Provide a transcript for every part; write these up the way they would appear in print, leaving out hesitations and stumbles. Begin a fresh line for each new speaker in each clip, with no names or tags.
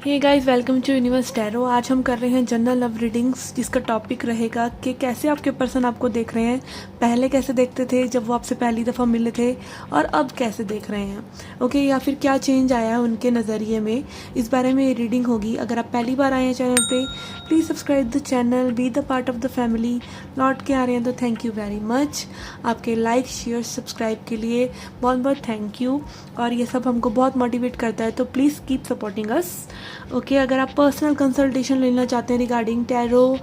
Hey guys, welcome to Universe Tarot. आज हम कर रहे हैं जनरल लव रीडिंग्स, जिसका टॉपिक रहेगा कि कैसे आपके पर्सन आपको देख रहे हैं, पहले कैसे देखते थे जब वो आपसे पहली दफ़ा मिले थे और अब कैसे देख रहे हैं। ओके, या फिर क्या चेंज आया है उनके नज़रिए में, इस बारे में ये रीडिंग होगी। अगर आप पहली बार आए हैं चैनल पे, please subscribe the channel, be the part of the family. लौट के आ रहे हैं तो थैंक यू वेरी मच। आपके लाइक, शेयर, सब्सक्राइब के लिए बहुत बहुत थैंक यू, और ये सब हमको बहुत मोटिवेट करता है, तो please keep supporting us. Okay, अगर आप पर्सनल कंसल्टेशन लेना चाहते हैं रिगार्डिंग टैरो,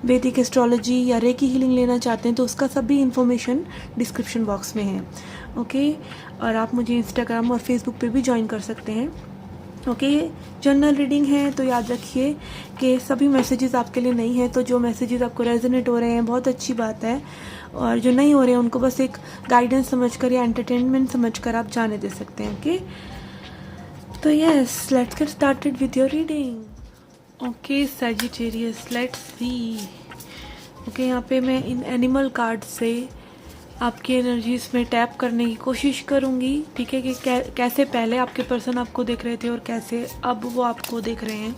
वैदिक एस्ट्रोलॉजी या रेकी हीलिंग लेना चाहते हैं, तो उसका सभी इन्फॉर्मेशन डिस्क्रिप्शन बॉक्स में है। ओके, और आप मुझे इंस्टाग्राम और फेसबुक पे भी ज्वाइन कर सकते हैं। ओके, जनरल रीडिंग है तो याद रखिए कि सभी मैसेजेस आपके लिए नहीं है, तो जो मैसेजेस आपको रेजोनेट हो रहे हैं बहुत अच्छी बात है, और जो नहीं हो रहे हैं उनको बस एक गाइडेंस समझकर या एंटरटेनमेंट समझकर आप जाने दे सकते हैं। ओके, तो yes, let's get started with your reading. Okay Sagittarius, let's see. Okay, यहाँ पे मैं इन एनिमल कार्ड से आपकी एनर्जीज में टैप करने की कोशिश करूँगी, ठीक है, कि कैसे पहले आपके पर्सन आपको देख रहे थे और कैसे अब वो आपको देख रहे हैं।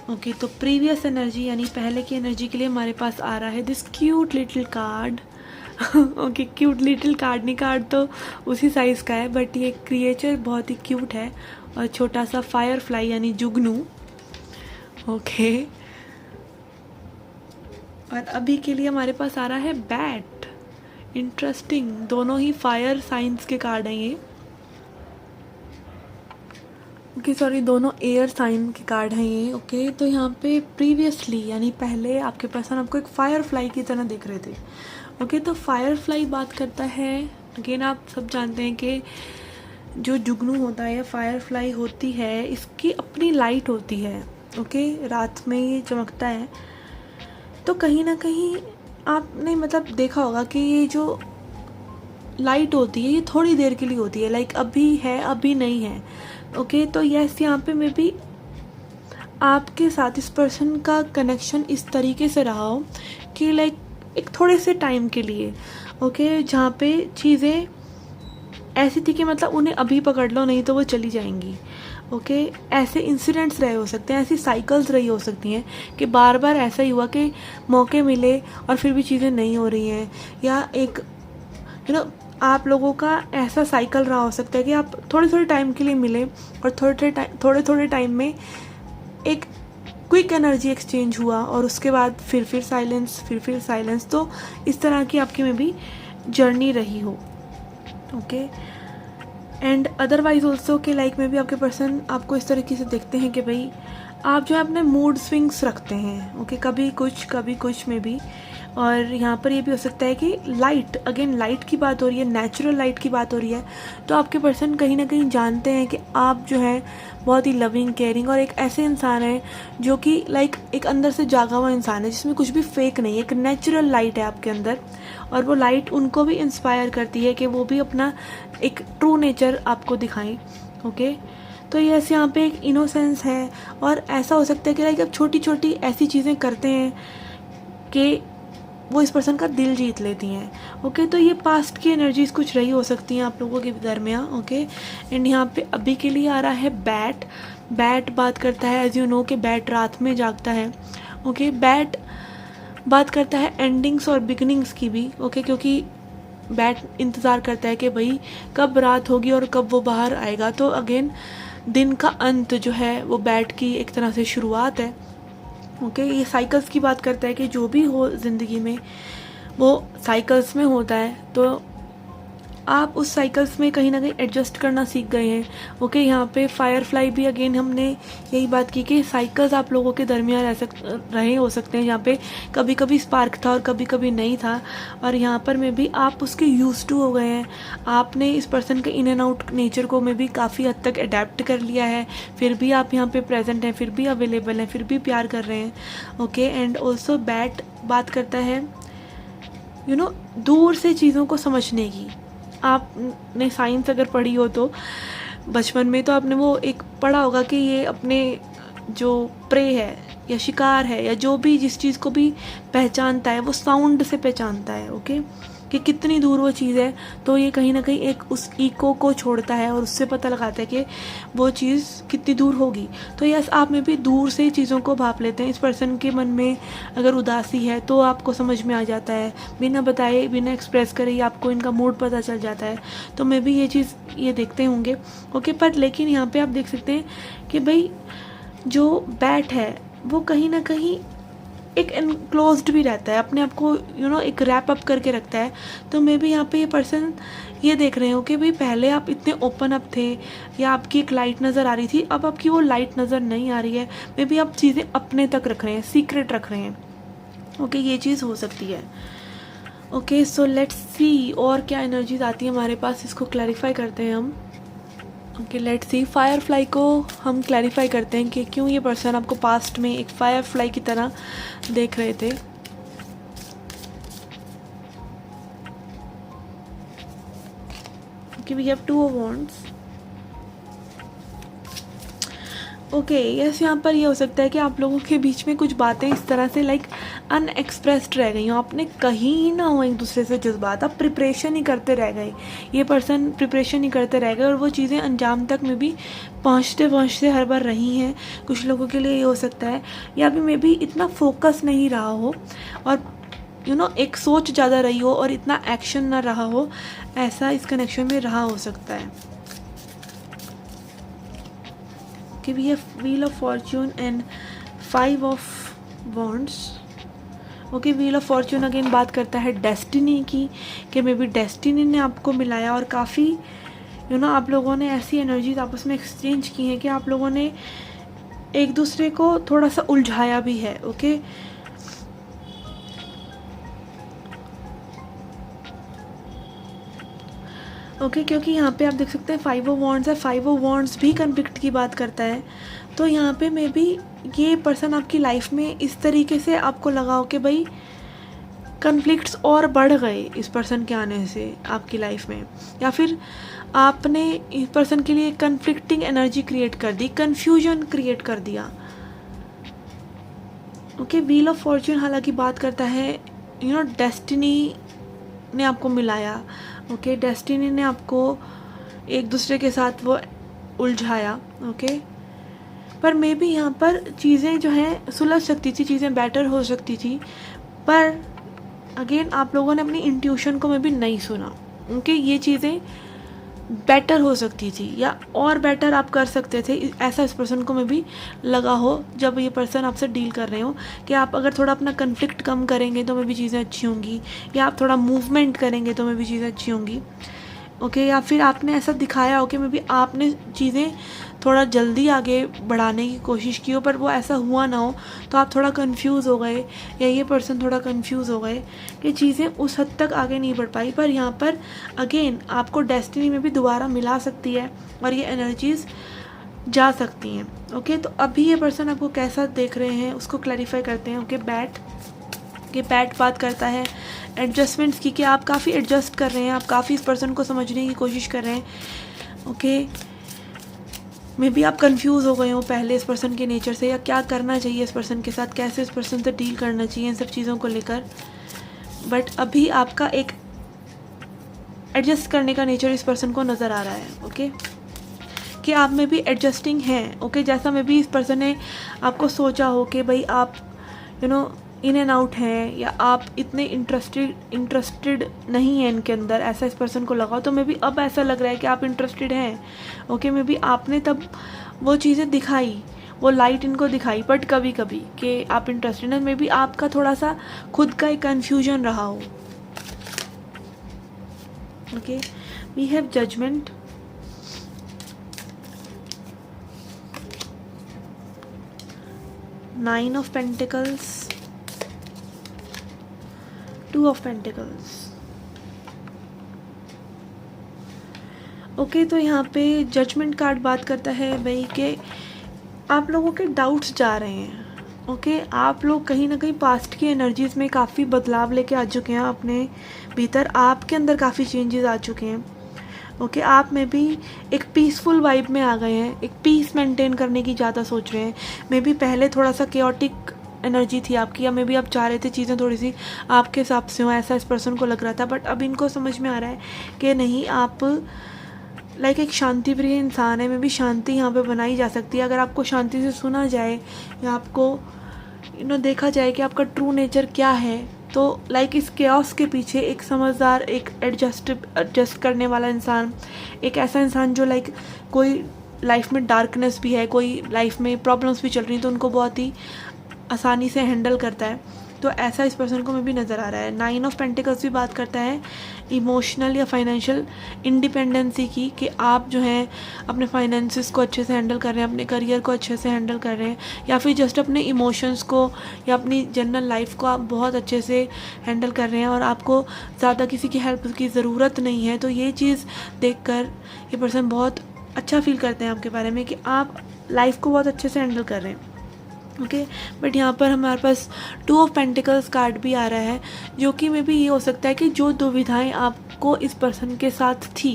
ओके, तो प्रीवियस एनर्जी यानी पहले की एनर्जी के लिए हमारे पास आ रहा है this cute little card. Okay, cute little card नहीं, कार्ड तो उसी साइज़ का है, बट ये क्रिएचर बहुत ही क्यूट है, और छोटा सा फायर फ्लाई यानी जुगनू। ओके, और अभी के लिए हमारे पास आ रहा है बैट। इंटरेस्टिंग, दोनों ही फायर साइंस के कार्ड हैं ये। ओके सॉरी, दोनों एयर साइन के कार्ड हैं ये। ओके, तो यहाँ पे प्रीवियसली यानी पहले आपके पर्सन आपको एक फायर फ्लाई की तरह देख रहे थे। ओके, तो फायर फ्लाई बात करता है, अगेन आप सब जानते हैं कि जो जुगनू होता है या फायर फ्लाई होती है, इसकी अपनी लाइट होती है। ओके, रात में ये चमकता है, तो कहीं ना कहीं आपने मतलब देखा होगा कि ये जो लाइट होती है ये थोड़ी देर के लिए होती है, लाइक अभी है अभी नहीं है। ओके, तो यस, यहाँ पे मे बी आपके साथ इस पर्सन का कनेक्शन इस तरीके से रहा हो कि लाइक एक थोड़े से टाइम के लिए, ओके, जहाँ पे चीज़ें ऐसी थी कि मतलब उन्हें अभी पकड़ लो नहीं तो वो चली जाएंगी। ओके, ऐसे इंसिडेंट्स रहे हो सकते हैं, ऐसी साइकिल्स रही हो सकती हैं कि बार बार ऐसा ही हुआ कि मौके मिले और फिर भी चीज़ें नहीं हो रही हैं, या एक आप लोगों का ऐसा साइकिल रहा हो सकता है कि आप थोड़े थोड़े टाइम के लिए मिले और थोड़े थोड़े टाइम में एक क्विक एनर्जी एक्सचेंज हुआ, और उसके बाद फिर साइलेंस, फिर साइलेंस। तो इस तरह की आपकी में भी जर्नी रही हो। ओके, एंड अदरवाइज ऑल्सो के लाइक में भी आपके पर्सन आपको इस तरीके से देखते हैं कि भाई आप जो है अपने मूड स्विंग्स रखते हैं। ओके, कभी कुछ में भी। और यहाँ पर ये भी हो सकता है कि लाइट, अगेन लाइट की बात हो रही है, नेचुरल लाइट की बात हो रही है, तो आपके पर्सन कहीं ना कहीं जानते हैं कि आप जो है बहुत ही लविंग, केयरिंग और एक ऐसे इंसान है जो कि लाइक एक अंदर से जागा हुआ इंसान है, जिसमें कुछ भी फेक नहीं है, एक नेचुरल लाइट है आपके अंदर, और वो लाइट उनको भी इंस्पायर करती है कि वो भी अपना एक ट्रू नेचर आपको दिखाएं। ओके, तो यस, यहाँ पे एक इनोसेंस है, और ऐसा हो सकता है कि लाइक आप छोटी छोटी ऐसी चीज़ें करते हैं कि वो इस पर्सन का दिल जीत लेती हैं। ओके, तो ये पास्ट की एनर्जीज कुछ रही हो सकती हैं आप लोगों के दरमियान। ओके, एंड यहाँ पे अभी के लिए आ रहा है बैट। बैट बात करता है, एज यू नो, कि बैट रात में जागता है। ओके, बैट बात करता है एंडिंग्स और बिगनिंग्स की भी। ओके, क्योंकि बैट इंतज़ार करता है कि भाई कब रात होगी और कब वो बाहर आएगा। तो अगेन दिन का अंत जो है वो बैट की एक तरह से शुरुआत है। ओके, ये साइकिल्स की बात करता है कि जो भी हो ज़िंदगी में वो साइकिल्स में होता है, तो आप उस साइकिल्स में कहीं ना कहीं एडजस्ट करना सीख गए हैं। ओके, यहाँ पे फायर फ्लाई भी अगेन हमने यही बात की कि साइकिल्स आप लोगों के दरमियान रहे हो सकते हैं, जहाँ पे कभी कभी स्पार्क था और कभी कभी नहीं था, और यहाँ पर में भी आप उसके यूज टू हो गए हैं। आपने इस पर्सन के इन एंड आउट नेचर को में भी काफ़ी हद तक अडेप्ट कर लिया है, फिर भी आप यहाँ पे प्रेजेंट हैं, फिर भी अवेलेबल हैं, फिर भी प्यार कर रहे हैं। ओके, एंड ऑल्सो बैट बात करता है दूर से चीज़ों को समझने की। आपने साइंस अगर पढ़ी हो तो बचपन में, तो आपने वो एक पढ़ा होगा कि ये अपने जो प्रे है, या शिकार है, या जो भी जिस चीज़ को भी पहचानता है वो साउंड से पहचानता है। ओके, कि कितनी दूर वो चीज़ है, तो ये कहीं ना कहीं एक उस इको को छोड़ता है और उससे पता लगाता है कि वो चीज़ कितनी दूर होगी। तो यस, आप में भी दूर से चीज़ों को भाप लेते हैं। इस पर्सन के मन में अगर उदासी है तो आपको समझ में आ जाता है, बिना बताए बिना एक्सप्रेस करे ही आपको इनका मूड पता चल जाता है। तो मे भी ये चीज़ ये देखते होंगे। ओके, पर लेकिन यहाँ पे आप देख सकते हैं कि भाई जो बैट है वो कहीं ना कहीं एक एनक्लोज्ड भी रहता है, अपने आप को एक रैप अप करके रखता है। तो मे बी यहाँ पे ये पर्सन ये देख रहे हो कि भाई पहले आप इतने ओपन अप थे, या आपकी एक लाइट नज़र आ रही थी, अब आपकी वो लाइट नज़र नहीं आ रही है। मे बी आप चीज़ें अपने तक रख रहे हैं, सीक्रेट रख रहे हैं। ओके, ये चीज़ हो सकती है। ओके, सो लेट्स सी और क्या एनर्जीज आती है हमारे पास, इसको क्लैरिफाई करते हैं हम। Okay, let's see. फायरफ्लाई को हम क्लैरिफाई करते हैं कि क्यों ये पर्सन आपको पास्ट में एक फायरफ्लाई की तरह देख रहे थे। Okay, we have 2 of wands. Okay, yes, यहाँ पर ये हो सकता है कि आप लोगों के बीच में कुछ बातें इस तरह से लाइक अनएक्सप्रेस्ड रह गई हो, आपने कहीं ना हो एक दूसरे से जज्बात, आप प्रिपरेशन ही करते रह गए। ये पर्सन प्रिपरेशन ही करते रह गए और वो चीज़ें अंजाम तक में भी पहुँचते पहुँचते हर बार रही हैं। कुछ लोगों के लिए ये हो सकता है, या भी मे बी इतना फोकस नहीं रहा हो और एक सोच ज़्यादा रही हो और इतना एक्शन ना रहा हो, ऐसा इस कनेक्शन में रहा हो सकता है। कि we have wheel of fortune and 5 of wands. Okay, wheel of fortune again बात करता है डेस्टिनी की, कि मे बी डेस्टिनी ने आपको मिलाया और काफ़ी आप लोगों ने ऐसी एनर्जीज आपस में एक्सचेंज की हैं कि आप लोगों ने एक दूसरे को थोड़ा सा उलझाया भी है। ओके, ओके, क्योंकि यहाँ पे आप देख सकते हैं 5 ऑफ वॉन्ड्स है। 5 ऑफ वॉन्ड्स भी कन्फ्लिक्ट की बात करता है। तो यहाँ पे मे बी ये पर्सन आपकी लाइफ में इस तरीके से आपको लगा हो कि भाई कन्फ्लिक्ट्स और बढ़ गए इस पर्सन के आने से आपकी लाइफ में, या फिर आपने इस पर्सन के लिए कन्फ्लिक्टिंग एनर्जी क्रिएट कर दी, कन्फ्यूजन क्रिएट कर दिया। ओके, व्हील ऑफ फॉर्च्यून हालांकि बात करता है डेस्टिनी ने आपको मिलाया। ओके, डेस्टिनी ने आपको एक दूसरे के साथ वो उलझाया। ओके, पर मे बी यहाँ पर चीज़ें जो हैं सुलझ सकती थी, चीज़ें बेटर हो सकती थी, पर अगेन आप लोगों ने अपनी इंट्यूशन को मे बी नहीं सुना। ओके, ये चीज़ें बेटर हो सकती थी या और बेटर आप कर सकते थे, ऐसा इस पर्सन को में भी लगा हो जब ये पर्सन आपसे डील कर रहे हो, कि आप अगर थोड़ा अपना कन्फ्लिक्ट कम करेंगे तो में भी चीज़ें अच्छी होंगी, या आप थोड़ा मूवमेंट करेंगे तो में भी चीज़ें अच्छी होंगी। ओके, या फिर आपने ऐसा दिखाया हो कि में भी आपने चीज़ें थोड़ा जल्दी आगे बढ़ाने की कोशिश की हो, पर वो ऐसा हुआ ना हो, तो आप थोड़ा कंफ्यूज हो गए, या ये पर्सन थोड़ा कंफ्यूज हो गए कि चीज़ें उस हद तक आगे नहीं बढ़ पाई। पर यहाँ पर अगेन आपको डेस्टिनी में भी दोबारा मिला सकती है और ये एनर्जीज़ जा सकती हैं। ओके, तो अभी ये पर्सन आपको कैसा देख रहे हैं उसको क्लैरिफाई करते हैं। ओके, बैट बात करता है एडजस्टमेंट्स की, कि आप काफ़ी एडजस्ट कर रहे हैं, आप काफ़ी इस पर्सन को समझने की कोशिश कर रहे हैं। ओके, मे बी आप कंफ्यूज हो गए हो पहले इस पर्सन के नेचर से, या क्या करना चाहिए इस पर्सन के साथ, कैसे इस पर्सन से डील करना चाहिए, इन सब चीज़ों को लेकर। बट अभी आपका एक एडजस्ट करने का नेचर इस पर्सन को नज़र आ रहा है। ओके, कि आप में भी एडजस्टिंग हैं। ओके, जैसा में भी इस पर्सन ने आपको सोचा हो कि भाई आप इन एंड आउट हैं, या आप इतने इंटरेस्टेड नहीं हैं इनके अंदर, ऐसा इस पर्सन को लगा, तो मे बी अब ऐसा लग रहा है कि आप इंटरेस्टेड हैं। ओके, मे बी आपने तब वो चीज़ें दिखाई, वो लाइट इनको दिखाई, बट कभी कभी कि आप इंटरेस्टेड हैं, मे बी आपका थोड़ा सा खुद का एक कन्फ्यूजन रहा हो। Okay, we have judgement, nine of pentacles, 2 of pentacles. Okay, तो यहाँ पे जजमेंट कार्ड बात करता है भाई कि आप लोगों के डाउट्स जा रहे हैं। ओके, आप लोग कहीं ना कहीं पास्ट की एनर्जीज़ में काफ़ी बदलाव लेके आ चुके हैं अपने भीतर, आपके अंदर काफ़ी चेंजेस आ चुके हैं। ओके आप में भी एक पीसफुल वाइब में आ गए हैं, एक पीस मेंटेन करने की ज़्यादा सोच रहे हैं। मे बी पहले थोड़ा सा केओटिक एनर्जी थी आपकी, या मे बी आप चाह रहे थे चीज़ें थोड़ी सी आपके हिसाब से हो, ऐसा इस पर्सन को लग रहा था। बट अब इनको समझ में आ रहा है कि नहीं, आप लाइक एक शांति प्रिय इंसान है। मे बी शांति यहाँ पे बनाई जा सकती है अगर आपको शांति से सुना जाए, या आपको देखा जाए कि आपका ट्रू नेचर क्या है। तो लाइक इस केओस के पीछे एक समझदार, एक एडजस्ट करने वाला इंसान, एक ऐसा इंसान जो लाइक कोई लाइफ में डार्कनेस भी है, कोई लाइफ में प्रॉब्लम्स भी चल रही हैं, तो उनको बहुत ही आसानी से हैंडल करता है। तो ऐसा इस पर्सन को में भी नज़र आ रहा है। 9 ऑफ पेंटिकल्स भी बात करता है इमोशनल या फाइनेंशियल इंडिपेंडेंसी की, कि आप जो हैं अपने फाइनेंसिस को अच्छे से हैंडल कर रहे हैं, अपने करियर को अच्छे से हैंडल कर रहे हैं, या फिर जस्ट अपने इमोशंस को या अपनी जनरल लाइफ को आप बहुत अच्छे से हैंडल कर रहे हैं, और आपको ज़्यादा किसी की हेल्प की ज़रूरत नहीं है। तो ये चीज़ देखकर ये पर्सन बहुत अच्छा फील करते हैं आपके बारे में, कि आप लाइफ को बहुत अच्छे से हैंडल कर रहे हैं। ओके बट यहाँ पर हमारे पास 2 ऑफ पेंटिकल्स कार्ड भी आ रहा है, जो कि में भी ये हो सकता है कि जो दुविधाएं आपको इस पर्सन के साथ थी,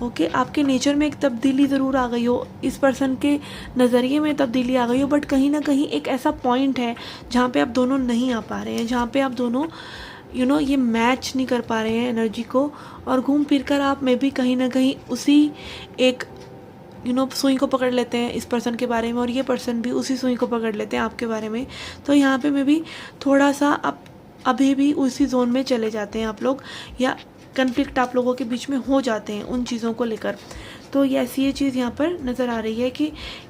ओके आपके नेचर में एक तब्दीली ज़रूर आ गई हो, इस पर्सन के नज़रिए में तब्दीली आ गई हो, बट कहीं ना कहीं एक ऐसा पॉइंट है जहाँ पे आप दोनों नहीं आ पा रहे हैं, जहाँ पे आप दोनों ये मैच नहीं कर पा रहे हैं एनर्जी को, और घूम फिर कर आप में भी कहीं ना कहीं उसी एक सुई को पकड़ लेते हैं इस पर्सन के बारे में, और ये पर्सन भी उसी सुई को पकड़ लेते हैं आपके बारे में। तो यहाँ पे मैं भी थोड़ा सा अभी भी उसी जोन में चले जाते हैं आप लोग, या कन्फ्लिक्ट आप लोगों के बीच में हो जाते हैं उन चीज़ों को लेकर। तो ये चीज़ यहाँ पर नज़र आ रही है कि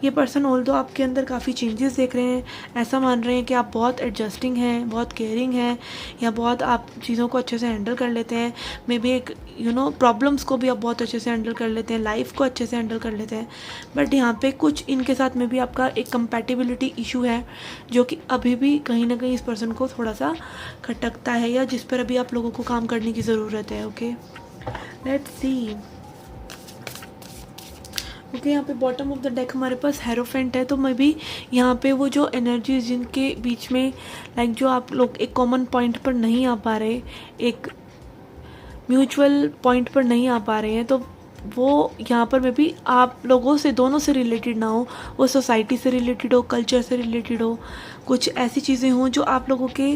ये पर्सन ऑल्दो आपके अंदर काफ़ी चेंजेस देख रहे हैं, ऐसा मान रहे हैं कि आप बहुत एडजस्टिंग हैं, बहुत केयरिंग हैं, या बहुत आप चीज़ों को अच्छे से हैंडल कर लेते हैं। मे बी एक प्रॉब्लम्स को भी आप बहुत अच्छे से हैंडल कर लेते हैं, लाइफ को अच्छे से हैंडल कर लेते हैं। बट यहाँ पे कुछ इनके साथ में भी आपका एक कंपैटिबिलिटी इशू है, जो कि अभी भी कहीं ना कहीं इस पर्सन को थोड़ा सा खटकता है, या जिस पर अभी आप लोगों को काम करने की ज़रूरत है। Okay let's see. ओके यहाँ पे बॉटम ऑफ द डेक हमारे पास हेरोफेंट है। तो मैं भी यहाँ पे वो जो एनर्जीज जिनके बीच में लाइक जो आप लोग एक कॉमन पॉइंट पर नहीं आ पा रहे, एक म्यूचुअल पॉइंट पर नहीं आ पा रहे हैं, तो वो यहाँ पर मैं भी आप लोगों से दोनों से रिलेटेड ना हो, वो सोसाइटी से रिलेटेड हो, कल्चर से रिलेटेड हो, कुछ ऐसी चीज़ें हों जो आप लोगों के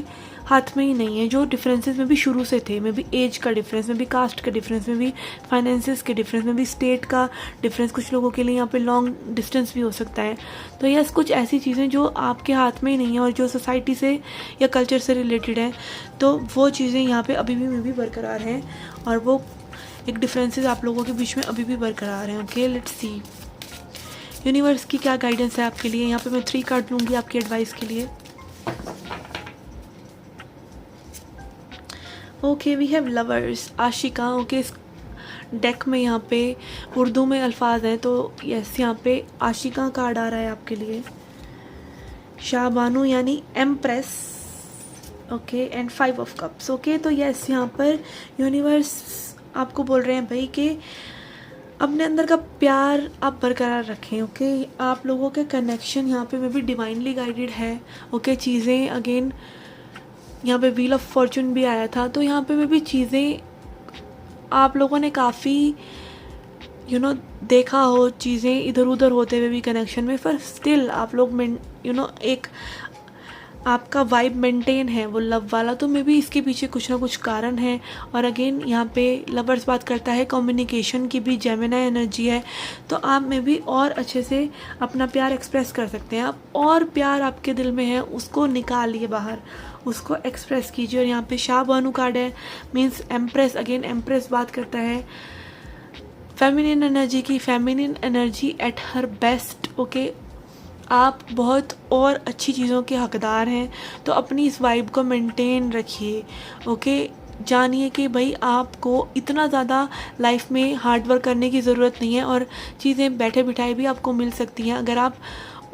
हाथ में ही नहीं है, जो डिफरेंसेस में भी शुरू से थे, में भी एज का डिफरेंस, में भी कास्ट का डिफरेंस, में भी फाइनेंसिस के डिफरेंस, में भी स्टेट का डिफरेंस, कुछ लोगों के लिए यहाँ पे लॉन्ग डिस्टेंस भी हो सकता है। तो यस कुछ ऐसी चीज़ें जो आपके हाथ में ही नहीं है और जो सोसाइटी से या कल्चर से रिलेटेड है, तो वो चीज़ें यहाँ पे अभी भी में भी बरकरार हैं, और वो एक डिफरेंसेस आप लोगों के बीच में अभी भी बरकरार हैं। ओके लेट्स सी यूनिवर्स की क्या गाइडेंस है आपके लिए। यहाँ पे मैं 3 कार्ड लूँगी आपकी एडवाइस के लिए। ओके वी हैव लवर्स, आशिका। ओके इस डेक में यहाँ पे उर्दू में अल्फाज हैं, तो यस यहाँ पे आशिका कार्ड आ रहा है आपके लिए। शाहबानू यानी empress. Okay and 5 of cups. Okay तो यस यहाँ पर यूनिवर्स आपको बोल रहे हैं भाई कि अपने अंदर का प्यार आप बरकरार रखें। ओके आप लोगों के कनेक्शन यहाँ पे में भी डिवाइनली गाइडेड है। ओके चीज़ें अगेन यहाँ पे व्हील ऑफ फॉर्चून भी आया था, तो यहाँ पे में भी चीज़ें आप लोगों ने काफ़ी देखा हो चीज़ें इधर उधर होते हुए भी कनेक्शन में, पर स्टिल आप लोग एक आपका वाइब मेंटेन है वो लव वाला, तो मे बी इसके पीछे कुछ ना कुछ कारण है। और अगेन यहाँ पे लवर्स बात करता है कम्युनिकेशन की भी, जेमिनाई एनर्जी है, तो आप में भी और अच्छे से अपना प्यार एक्सप्रेस कर सकते हैं। आप और प्यार आपके दिल में है उसको निकालिए बाहर, उसको एक्सप्रेस कीजिए। और यहाँ पे शाहबानू कार्ड है, मीन्स एम्प्रेस। अगेन एम्प्रेस बात करता है फेमिनिन एनर्जी की, feminine energy at her best. Okay आप बहुत और अच्छी चीज़ों के हकदार हैं, तो अपनी इस वाइब को मेंटेन रखिए। ओके जानिए कि भाई आपको इतना ज़्यादा लाइफ में हार्ड वर्क करने की ज़रूरत नहीं है, और चीज़ें बैठे बिठाए भी आपको मिल सकती हैं अगर आप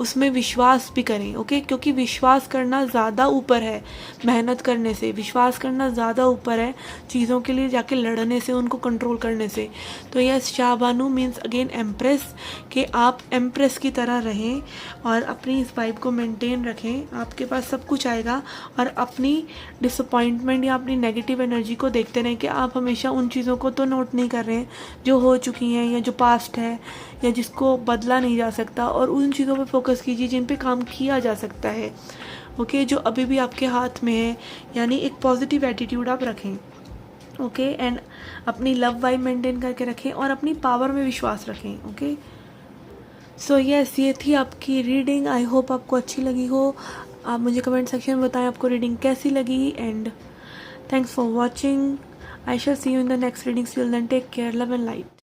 उसमें विश्वास भी करें, ओके। क्योंकि विश्वास करना ज़्यादा ऊपर है मेहनत करने से, विश्वास करना ज़्यादा ऊपर है चीज़ों के लिए जाके लड़ने से, उनको कंट्रोल करने से। तो yes, Shahbano means again empress, कि आप एम्प्रेस की तरह रहें और अपनी इस वाइब को मेंटेन रखें, आपके पास सब कुछ आएगा। और अपनी डिसअपॉइंटमेंट या अपनी नेगेटिव एनर्जी को देखते रहें कि आप हमेशा उन चीज़ों को तो नोट नहीं कर रहे हैं जो हो चुकी हैं या जो पास्ट है या जिसको बदला नहीं जा सकता, और उन चीज़ों पे फोकस कीजिए जिन पे काम किया जा सकता है, ओके, जो अभी भी आपके हाथ में है। यानी एक पॉजिटिव एटीट्यूड आप रखें, ओके। एंड अपनी लव वाइब मेंटेन करके रखें और अपनी पावर में विश्वास रखें, ओके। सो यस, ये थी आपकी रीडिंग। आई होप आपको अच्छी लगी हो। आप मुझे कमेंट सेक्शन में बताएं आपको रीडिंग कैसी लगी। And thanks for watching. I shall see you in the next reading. Till then take care, love and light.